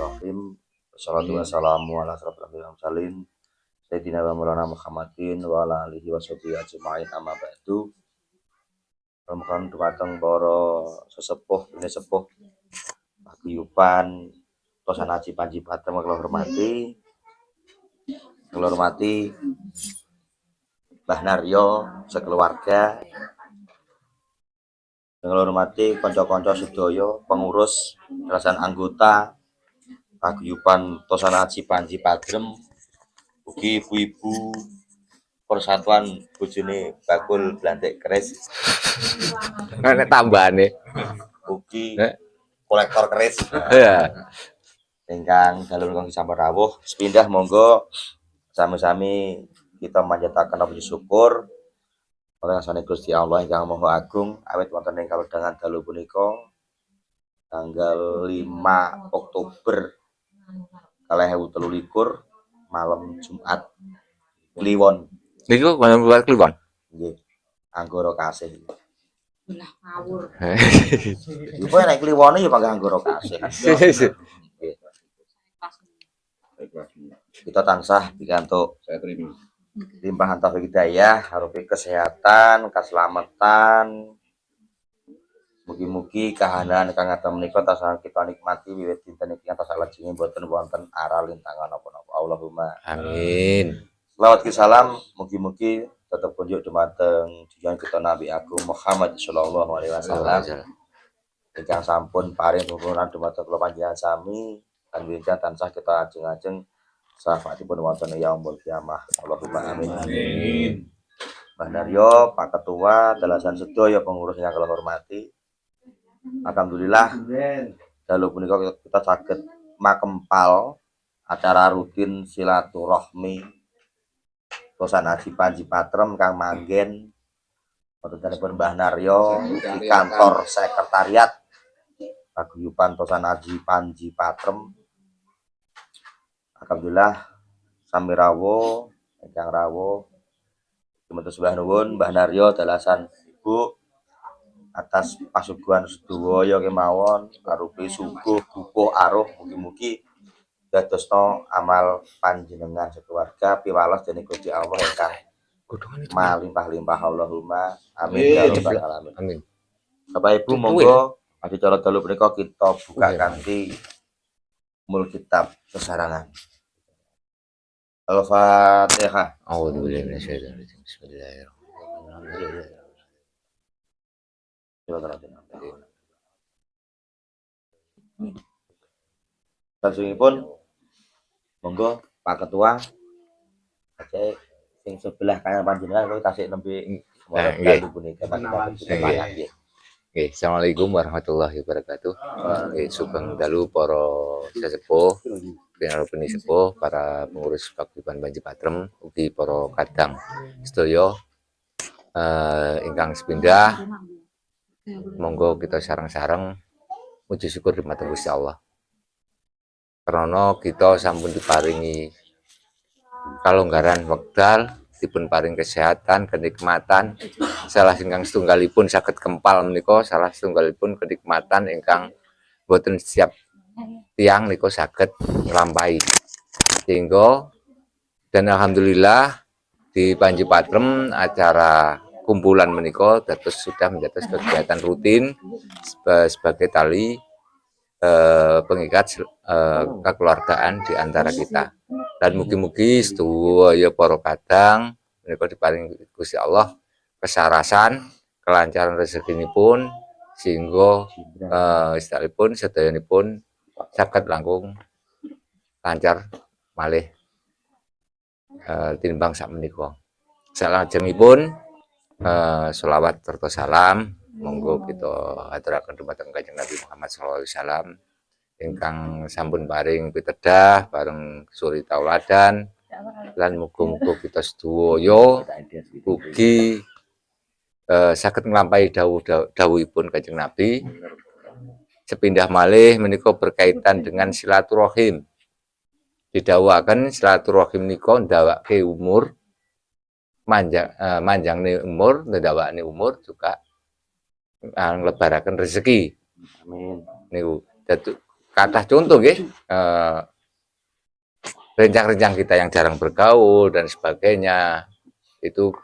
Bismillahirrahmanirrahim. Wassalatu wassalamu ala asyrofil mursalin Sayyidina wa Maulana Muhammadin wa ala alihi wa sahbihi ajma'in amma ba'du. Mugi dumateng para sesepuh ini sepuh paguyuban Tosan Haji Panji Patrem kula hormati. Kula hormati Mbah Naryo sekeluarga. Kula hormati kanca-kanca sedaya pengurus perasaan anggota paguyuban Tosan Haji Panji Patrem, ugi ibu-ibu persatuan bojone bakul blantik keris. Nek tambahane Ugi kolektor keris. ya. Ingkang dalu ingkang disambar rawuh, sepindah monggo sami-sami kita manjataken puji syukur oleh asane Gusti Allah ingkang Maha Agung awit wonten ing kalodhangan dalu punika tanggal 5 Oktober 2023 malam Jumat Kliwon. Niku kono buat Kliwon. Nggih. Anggara kasih. Belah ngawur. Iku nek Kliwone ya panggah anggara kasih. Kita tansah pikantuk limpahan taufik hidayah, harupi kesehatan, keselamatan. Mugi-mugi kahanan kang ngaten menika tansah kita nikmati wiwit dinten iki ngantos salajengipun boten wonten aral lintangan napa-napa. Allahumma Amin. selawat salam mugi-mugi tetep kunjuk dumateng junjungan kita Nabi Agung Muhammad sallallahu alaihi wasallam. Ingkang sampun paring tuntunan dumateng kula panjenengan sami lan winjah tansah kita ajeng-ajeng syafaatipun wonten yaumul kiamah. Allahumma amin. Amin. Mbah Naryo, Pak Ketua, dalasan sedaya pengurus yang kula hormati. Alhamdulillah dalu punika kita saged makempal acara rutin silaturahmi Tosan Haji Panji Patrem kang manggen wonten Mbah Naryo di kantor sekretariat paguyuban Tosan Haji Panji Patrem. Alhamdulillah sami rawuh ingkang rawuh dumateng sebelah nuwun Mbah Naryo dalasan Ibu atas pasuguhan sedaya kemawon arupi suguh bukuh aruh mugi-mugi dadosna amal panjenengan sekeluarga piwales dening Gusti Allah ingkang malimpah-limpah. Allahumma amin ya rabbal alamin. Amin. Bapak Ibu monggo adicara dalu punika kita buka kanthi mul kitab sesarangan. Al-Fatihah. A'udzubillahi minasyaitonir rajim. Bismillahirrahmanirrahim. Salajengipun monggo Pak Ketua Aceh sing sebelah kanan panjenengan kula tasik nembe dalu punika. Nggih. Assalamualaikum warahmatullahi wabarakatuh. Sugeng dalu para sesepuh, pinarupeni sepuh, para pengurus paguyuban Panji Patrem, ugi para kadang sedaya ingkang sepindah. Monggo kita sareng-sareng muji syukur dumateng Gusti Allah. Karena kita sampun diparingi kalonggaran wekdal, dipun paring kesehatan, kenikmatan. Salah ingkang setunggalipun saged kempal menika, salah setunggalipun kenikmatan ingkang boten setiap tiang menika saged nglampahi. Sehingga dan alhamdulillah di Panji Patrem acara kumpulan menika dados sudah menjadi kegiatan rutin sebagai tali pengikat kekeluargaan di antara kita. Dan mugi-mugi sedaya para kadang menika diparingi Gusti Allah kesarasan, kelancaran rezekinipun sehingga istilahipun sedayanipun saged langkung lancar malih tinimbang sakmenika. Salajengipun sholawat serta salam monggo kita aturaken dumateng Kanjeng Nabi Muhammad sallallahu alaihi wasallam ingkang sampun paring pitedah bareng suri tauladan lan muga-muga kita sedaya ugi saged nglampahi dawuhipun Kanjeng Nabi. Sepindah malih menika berkaitan dengan silaturahim. Didhawuhaken silaturahim nika ndawake umur manjangne umur, ndawakne umur juga nglebaraken rezeki. Amin. Niku Kathah contoh nggih, rencang-rencang kita yang jarang bergaul dan sebagainya itu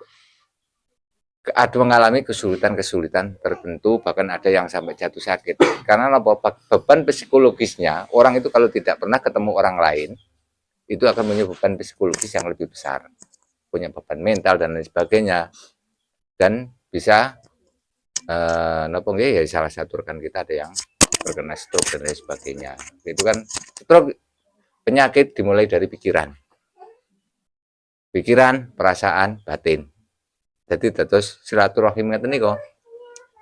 ada mengalami kesulitan-kesulitan tertentu, bahkan ada yang sampai jatuh sakit. Karena beban psikologisnya orang itu kalau tidak pernah ketemu orang lain itu akan menyebabkan psikologis yang lebih besar, punya beban mental dan lain sebagainya, dan bisa ya salah satu rekan kita ada yang terkena stroke dan lain sebagainya. Itu kan stroke penyakit dimulai dari pikiran, perasaan, batin. Jadi terus silaturahim ngeten niku.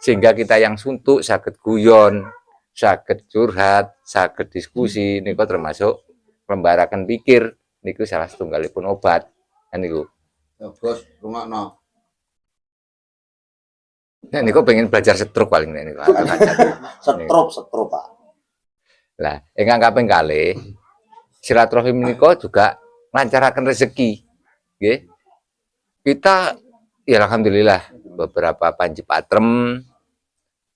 Sehingga kita yang suntuk saged guyon, saged curhat, saged diskusi niku termasuk lembaraken pikir niku salah setunggalipun obat. Kan niku. Ya, Bos, rungokno. Nah, niku pengen belajar stroke paling niku. Setrop Pak. Lah, ingkang kaping kalih silaturahim niku juga ngancaraken rezeki. Nggih. Kita ya alhamdulillah beberapa panji patrem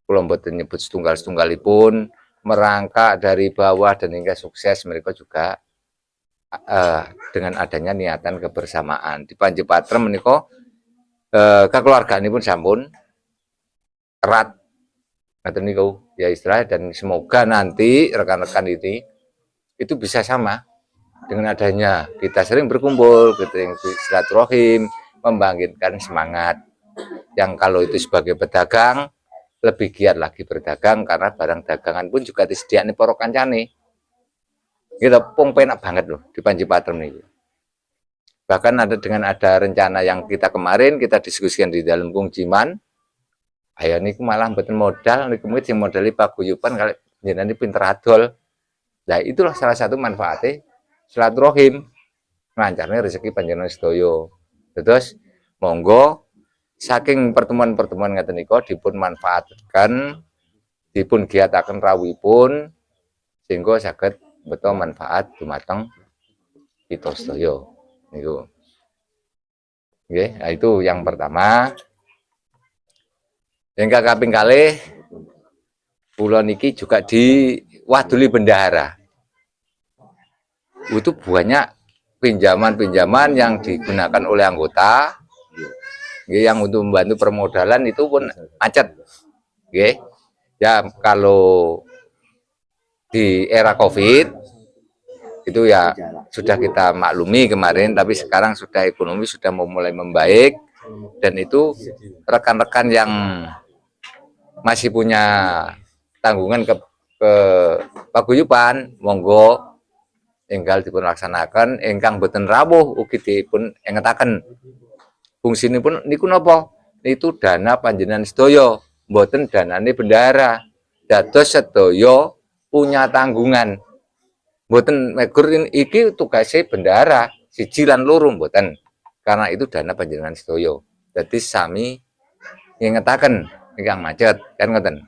kula mboten nyebut setunggal-setunggalipun merangkak dari bawah dan hingga sukses mereka juga dengan adanya niatan kebersamaan di panji patrem menika kekeluargaanipun sampun erat ngaten niku ya istilah, dan semoga nanti rekan-rekan ini itu bisa sama dengan adanya kita sering berkumpul, kita silaturahim, membangkitkan semangat yang kalau itu sebagai pedagang lebih giat lagi berdagang karena barang dagangan pun juga disediakan para kancane. Kita pung penak banget loh di Panji Patrem ini. Bahkan ada rencana yang kita kemarin kita diskusikan di dalam Kungjiman. Ayo niku malah mboten modal, niku mungkin modali paguyuban kalau jenengan pinter adol. Nah, itulah salah satu manfaatnya silaturahim. Lancarnya rezeki panjenengan sedaya. Terus monggo saking pertemuan-pertemuan ngaten nika dipun manfaatkan, dipun giataken rawuhipun sehingga saged beto manfaat dumateng kita sedaya niku. Nggih, nah itu yang pertama. Yang kaping kalih kula niki juga diwaduli bendahara. Itu banyak pinjaman-pinjaman yang digunakan oleh anggota yang untuk membantu permodalan itu pun macet. Ya kalau di era Covid itu ya sudah kita maklumi kemarin, tapi sekarang sudah ekonomi sudah mulai membaik, dan itu rekan-rekan yang masih punya tanggungan ke paguyuban monggo enggal dipun laksanakan, ingkang boten rawuh ugi dipun engetaken. Fungsinipun niku napa? Itu dana panjenengan sedaya, mboten danane bendahara. Dados sedaya punya tanggungan. Mboten megur iki tugase bendahara, siji lan loro mboten. Karena itu dana panjenengan sedaya. Dadi sami ngingetaken ingkang macet, kan ngoten.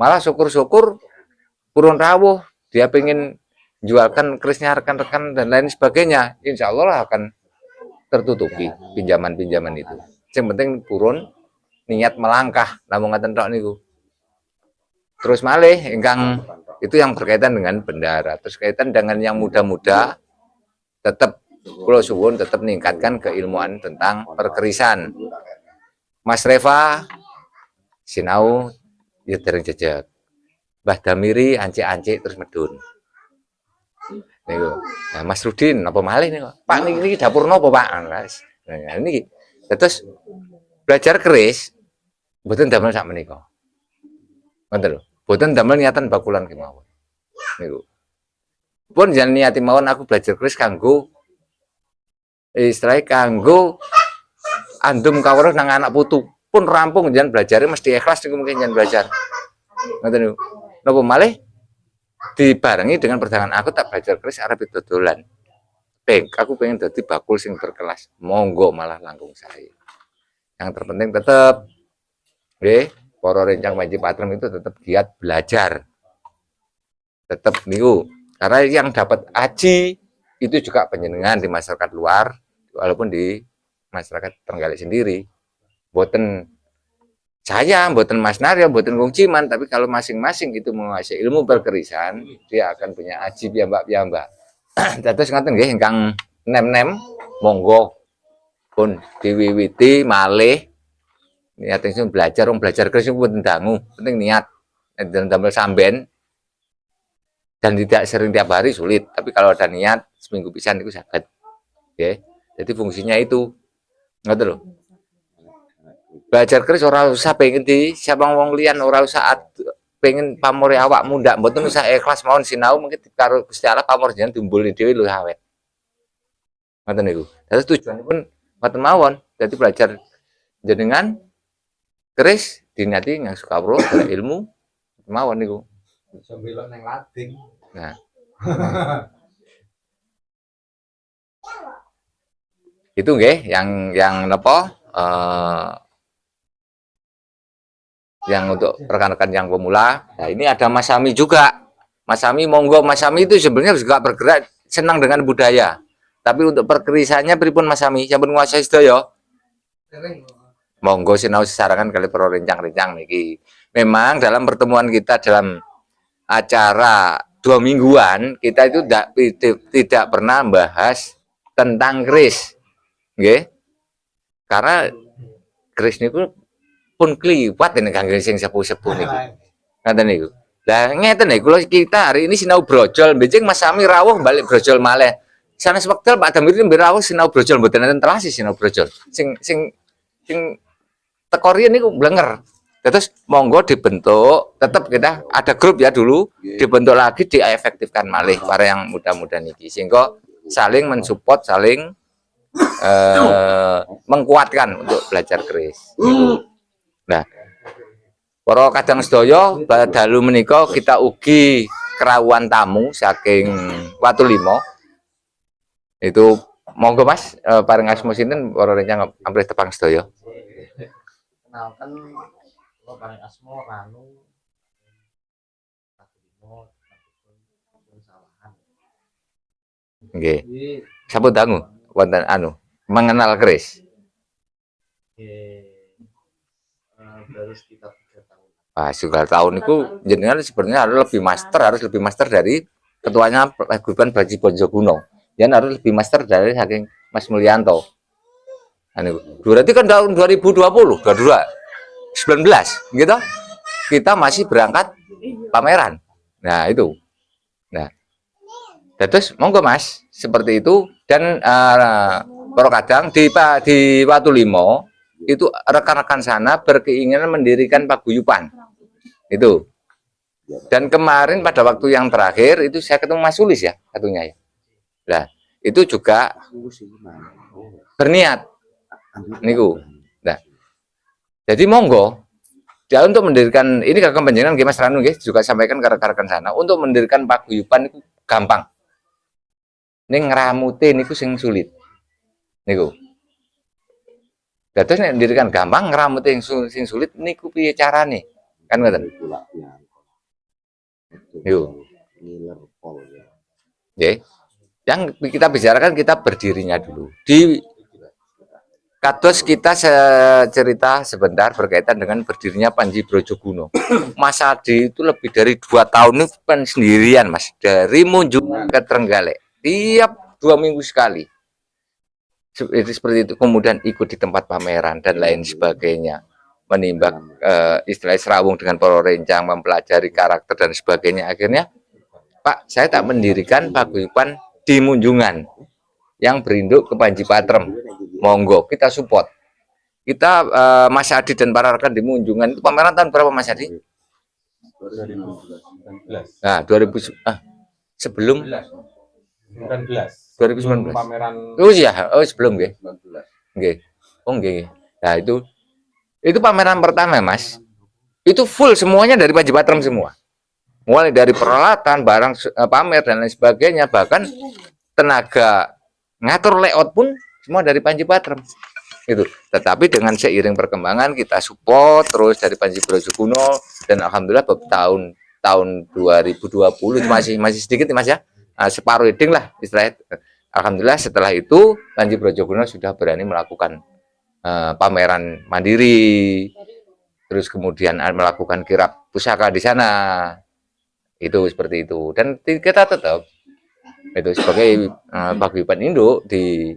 Malah syukur-syukur purun rawuh, dia pengen jualkan kerisnya rekan-rekan dan lain sebagainya, insya Allah akan tertutupi pinjaman-pinjaman itu. Yang penting purun niat melangkah, namun ngaten tok niku. Terus malih ingkang itu yang berkaitan dengan bendahara. Terus kaitan dengan yang muda-muda, tetap kula suwun tetap meningkatkan keilmuan tentang perkerisan. Mas Reva sinau ya dereng jejeg. Mbah Damiri ancik-ancik terus medun. Niku. Nah, Mas Rudin apa malih niku? Pak niki dapur napa, Pak? Nah, niki. Terus belajar keris mboten damel sak menika. Ngoten lho. Mboten damel niatan bakulan kemawon. Niku. Pun jangan niati mawon aku belajar keris kanggo istilahnya kanggo andum kawruh nang anak putu. Pun rampung jangan belajarnya mesti ikhlas niku mungkin jangan belajar. Ngoten niku. Napa malih dibarengi dengan perdagangan aku tak belajar keris arep dodolan. Aku pengen dadi bakul sing berkelas. Monggo malah langkung saya. Yang terpenting tetap para rencang Panji Patrem itu tetap giat belajar. Tetap niku. Karena yang dapat aji itu juga panjenengan di masyarakat luar walaupun di masyarakat Trenggalek sendiri. Boten Saya mboten Mas Naryo, mboten Wong Ciman, tapi kalau masing-masing itu menguasai ilmu perkerisan, dia akan punya aji piyambak-piyambak. Dados ngoten nggih ingkang nem-nem monggo pun diwiwiti malih niat ingsun belajar keris pun dangu, penting niat dan damel samben dan tidak sering tiap hari sulit, tapi kalau ada niat seminggu pisan itu saged. Nggih. Jadi fungsinya itu ngoten lho. Belajar keris ora usah pengen di siapa wong liyan, ora usah pengen pamore awakmu ndak mboten usah ikhlas mawon sinau mungkin karo Gusti Allah pamor jenengan timbulin dhewe lho awet. Ngoten niku. Terus tujuanipun ngoten mawon. Dadi belajar jenengan keris dinati yang suka pro ilmu mawon niku. Bisa belok nang lading. Nah. Itu nggih yang napa yang untuk rekan-rekan yang pemula. Nah, ini ada Mas Sami juga. Mas Sami monggo, Mas Sami itu sebenarnya juga bergerak senang dengan budaya. Tapi untuk perkerisannya pripun Mas Sami? Sampun nguasai sedaya? Monggo sinau sesarangan kali para rencang-rencang niki. Memang dalam pertemuan kita dalam acara 2 mingguan kita itu tidak pernah bahas tentang keris. Nggih. Karena keris niku pun kliwat ini kangge sing sepuh-sepuh niku. Ngaten niku. Lah ngeten niku kita hari ini sinau brojol, benjing Mas Sami rawuh balik brojol malih. Sanes wekdal Pak Damir rawuh sinau brojol mboten enten telas sinau brojol. Sing teko riyen niku blenger. Terus monggo dibentuk, tetap kita ada grup ya dulu, dibentuk lagi diefektifkan malih para yang muda-muda niki sehingga saling mensupport, saling mengkuatkan untuk belajar keris. Gitu. Nah, para kadang sedaya dalu menika kita ugi kerawuhan tamu saking Watulimo. Itu monggo Mas, paring asma sinten para rencang amprih tepang sedaya. Kenalkan kalau paling asmo Ranu Watulimo salahan. Nggih. Sampun dangu wonten anu mengenal keris. Baru sekitar 3 tahun. Sudah tahun itu jenengan sebenarnya harus lebih master dari ketuanya Paguyuban Baji Bonjoguno. Jangan harus lebih master dari saking Mas Mulyanto. Berarti kan tahun 2020, 2019, gitu. Kita masih berangkat pameran. Nah, itu. Nah. Terus monggo Mas, seperti itu dan kadang di Watulimo itu rekan-rekan sana berkeinginan mendirikan paguyuban itu. Dan kemarin pada waktu yang terakhir itu saya ketemu Mas Sulis ya satunya ya. Nah itu juga berniat niku. Nah jadi monggo dia untuk mendirikan ini kakak panjenengan Mas Ranu juga sampaikan ke rekan-rekan sana untuk mendirikan paguyuban itu gampang. Ning ngramute niku sing sulit niku. Dados nek ndirikan gampang ngramut sing sulit niku piye carane? Kan ngoten. Yo. Nggih. Yang kita bicarakan kita berdirinya dulu. Di kados kita cerita sebentar berkaitan dengan berdirinya Panji Brojoguno. Mas Adi itu lebih dari 2 tahun itu kan sendirian Mas. Dari Munjungan ke Trenggalek. Tiap 2 minggu sekali. Seperti itu, kemudian ikut di tempat pameran dan lain sebagainya, menimbang istilah serawung dengan para rencang, mempelajari karakter dan sebagainya. Akhirnya Pak, saya tak mendirikan paguyuban di Munjungan yang berinduk ke Panji Patrem. Monggo kita support. Kita Mas Adi dan para rekan di Munjungan itu pameran tahun berapa Mas Adi? 2019. Nah, 2000 sebelum 2019 pameran. Oh iya, sebelum nggih. Nggih. Oh nggih. Nah, itu pameran pertama, Mas. Itu full semuanya dari Panji Patrem semua. Mulai dari peralatan, barang pamer dan lain sebagainya, bahkan tenaga ngatur layout pun semua dari Panji Patrem. Itu. Tetapi dengan seiring perkembangan kita support terus dari Panji Brojoguno dan alhamdulillah tahun 2020 masih sedikit Mas ya. Separuh eding lah istilahnya. Alhamdulillah setelah itu Panji Brojoguno sudah berani melakukan pameran mandiri terus kemudian melakukan kirab pusaka di sana. Itu seperti itu. Dan kita tetap itu sebagai paguyuban induk di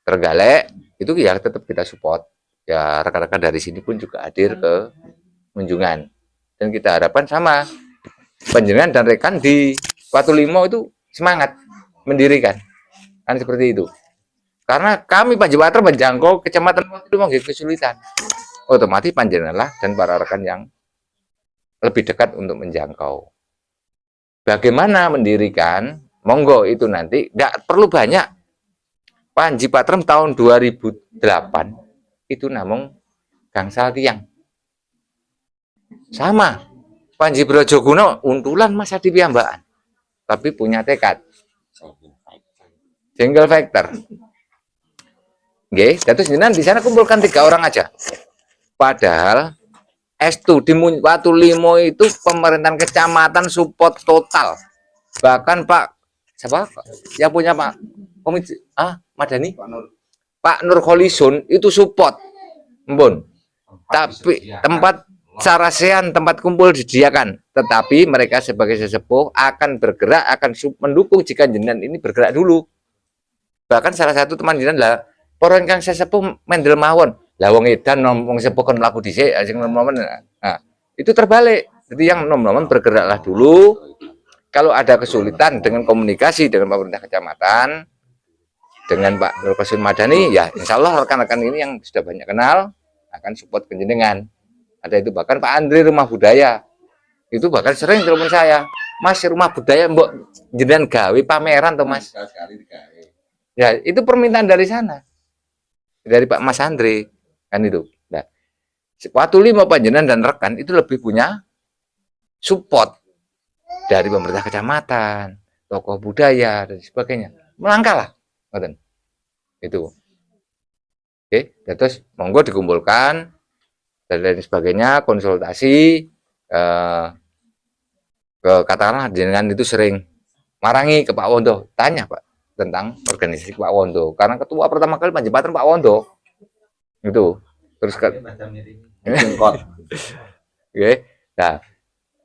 Trenggalek itu ya tetap kita support. Ya rekan-rekan dari sini pun juga hadir ke kunjungan. Dan kita harapkan sama panjenengan dan rekan di Watu Limo itu semangat mendirikan. Kan seperti itu. Karena kami Panji Patra menjangkau kecamatan Watu Limo kesulitan. Otomatis panjenenganlah dan para rekan yang lebih dekat untuk menjangkau. Bagaimana mendirikan? Monggo itu nanti nggak perlu banyak. Panji Patrem tahun 2008 itu namung gangsal tiang. Sama. Panji Brojogono untulan masa di piyambakan. Tapi punya tekad. Single factor. Nggih, terus jenengan di sana kumpulkan 3 orang aja. Padahal S2 di Watu Limo itu pemerintahan kecamatan support total. Bahkan Pak siapa? Yang punya Pak Komisi Madani? Pak Nur Kholisun itu support. Mbon. Tapi tempat sarasean, tempat kumpul disediakan. Tetapi mereka sebagai sesepuh akan bergerak, akan mendukung jika jenengan ini bergerak dulu. Bahkan salah satu teman jenengan lah, orang kang sesepuh mendel mawon. Lah wong edan wong sepuh kon mlaku dhisik sing nom-nomen. Nah, itu terbalik. Jadi yang nom-nomen bergeraklah dulu. Kalau ada kesulitan dengan komunikasi dengan pemerintah kecamatan, dengan Pak Nur Kholisun Madani, ya insya Allah rekan-rekan ini yang sudah banyak kenal akan support penjenengan. Ada itu bahkan Pak Andri Rumah Budaya itu bahkan sering telepon saya, Mas Rumah Budaya mbok jenengan gawe pameran toh Mas. Ya itu permintaan dari sana, dari Pak Mas Andri kan itu. Nah, Watu Limo panjenengan dan rekan itu lebih punya support dari pemerintah kecamatan, tokoh budaya dan sebagainya. Melangkah lah, itu. Oke, terus monggo dikumpulkan dan lain sebagainya, konsultasi. Katakanlah jenengan itu sering marangi ke Pak Wondo, tanya Pak tentang organisasi Pak Wondo, karena ketua pertama kali Panji Patra Pak Wondo itu. Terus ke oke, nah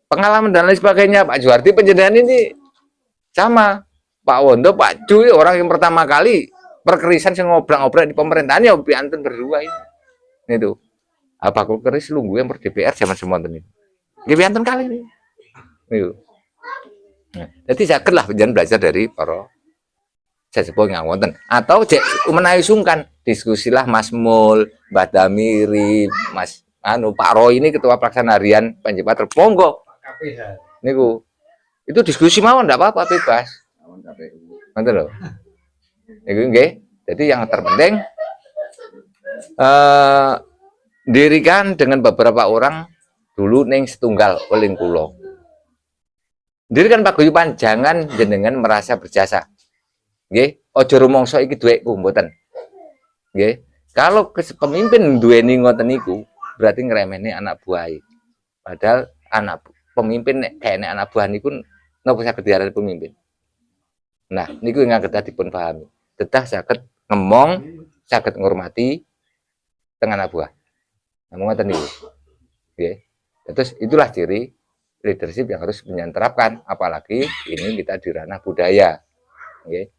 pengalaman dan lain sebagainya Pak Juwardi penjenengan ini sama Pak Wondo, Pak Cuy orang yang pertama kali perkerisan sing ngobrol-ngobrol di pemerintahan ya piantun berdua ini. Itu. Apa kok keris lunggu yang per DPR zaman semonten ini. Nggih piantun kali ini. Itu. Nah, jadi saged lah panjenengan belajar dari para sesepuh yang wonten atau cek menawi sungkan diskusilah Mas Mul, Mbak Damiri, Mas Pak Roy ini ketua pelaksana harian Panji Patra. Monggo. Niku. Itu diskusi mawon enggak apa-apa bebas. Ngoten lho. Niku nggih. Jadi yang terpenting dirikan dengan beberapa orang dulu ning setunggal weling kula. Dirikan paguyuban jangan jenengan merasa berjasa. Nggih, aja rumangsa iki dhuwitku mboten. Nggih. Kalau pemimpin duweni ngoten niku berarti ngremehne anak buah. Padahal anak pemimpin nek kene anak buah niku napa saged diarani pemimpin. Nah, niku ingkang kedah dipun pahami. Kedah saged ngemong, saged ngurmati teng anak buah. Namun ngoten niku. Nggih. Terus itulah ciri leadership yang harus menyerapkan, apalagi ini kita di ranah budaya. Nggih.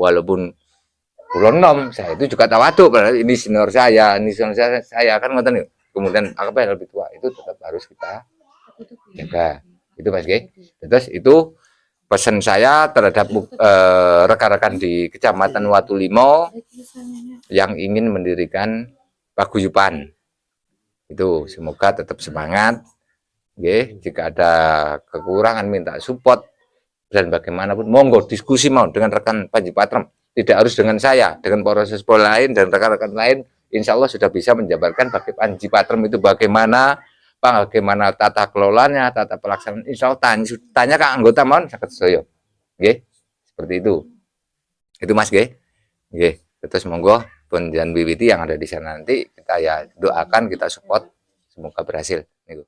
Walaupun kula nom, saya itu juga tawaduk, ini senior saya kan ngoten niku. Kemudian apa lebih tua itu tetap harus kita jaga. Itu Mas G. Terus itu pesan saya terhadap rekan-rekan di Kecamatan Watu Limo yang ingin mendirikan paguyuban. Itu semoga tetap semangat. Nggih, jika ada kekurangan minta support dan bagaimanapun monggo diskusi mau dengan rekan Panji Patrem. Tidak harus dengan saya, dengan proses lain dan rekan-rekan lain. Insya Allah sudah bisa menjabarkan bagi Panji Patrem itu bagaimana tata kelolanya, tata pelaksanaan. Insya Allah tanya ke anggota mohon sakit saya. Nggih, seperti itu. Itu Mas nggih. Nggih, terus monggo penjan wiwiti yang ada di sana nanti kita ya doakan, kita support semoga berhasil. Niku.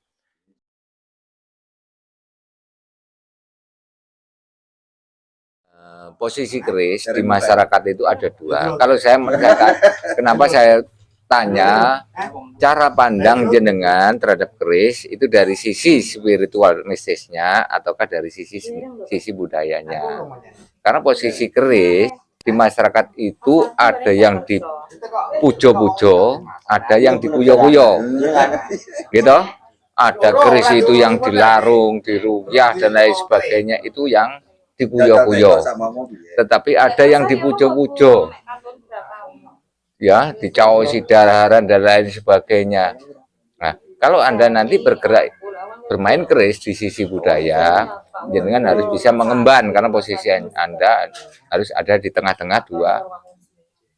Posisi keris di masyarakat itu ada dua. Kalau saya mengatakan kenapa saya tanya cara pandang jenengan terhadap keris itu dari sisi spiritual mistisnya ataukah dari sisi budayanya. Karena posisi keris di masyarakat itu ada yang dipujo-pujo, ada yang dikuyo-kuyo. Gitu. Ada keris itu yang dilarung, diruyah dan lain sebagainya itu yang dikuyo-kuyo. Tetapi ada yang dipujo-pujo. Ya, dicaosi dararan dan lain sebagainya. Nah, kalau Anda nanti bermain keris di sisi budaya, jenengan harus bisa mengemban karena posisi Anda harus ada di tengah-tengah dua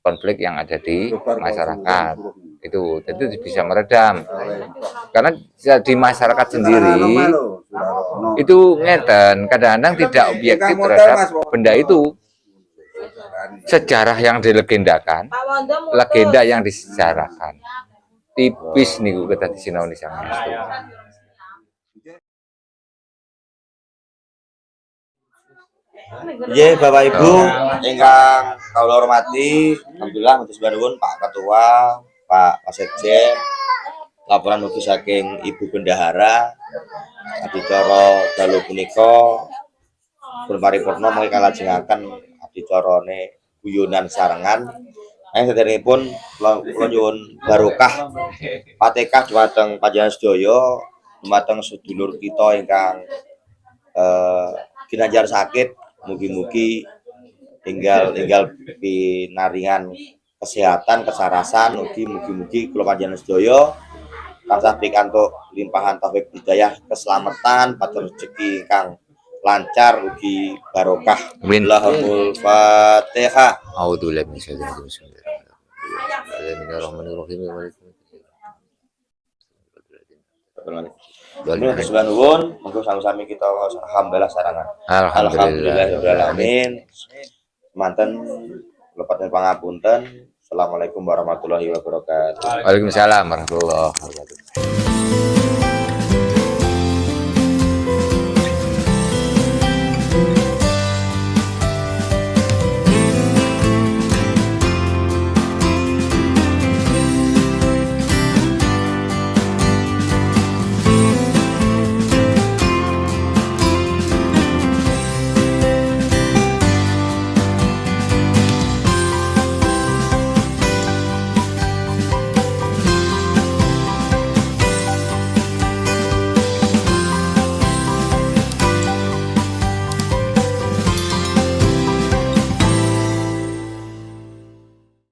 konflik yang ada di masyarakat. Itu bisa meredam. Karena di masyarakat sendiri itu ngeten, kadang-kadang tidak objektif terhadap benda itu. Sejarah yang dilegendakan, legenda yang disejarahkan, tipis nih kita di sinau di sana. Iya, Bapak Ibu ingkang kula hormati, alhamdulillah matur nuwun Pak Ketua, Pak Sekjen, laporan mugi saking Ibu Bendahara, adicara dalu punika pun paripurna mengki kalajengaken adicarane guyonan sarengan. Saderengipun kula nyuwun barokah Patekah dhumateng panjenengan sedaya, dhumateng sedulur kita ingkang ginanjar sakit. Mugi-mugi tinggal pinaringan kesehatan, kesarasan, mugi-mugi kula panjenengan sedaya tansah pikantuk limpahan taufik hidayah, keselamatan, patur rezeki ingkang lancar, ugi barokah. Allahumul Fatihah. A'udzubillahi minasyaitonir rajim. Bismillahirrahmanirrahim. Sebulan nuwun, monggo sami-sami kita alhamdulillah sarangan. Alhamdulillahirobbilalamin. Manten lepatin pangapunten. Assalamualaikum warahmatullahi wabarakatuh. Waalaikumsalam warahmatullahi wabarakatuh.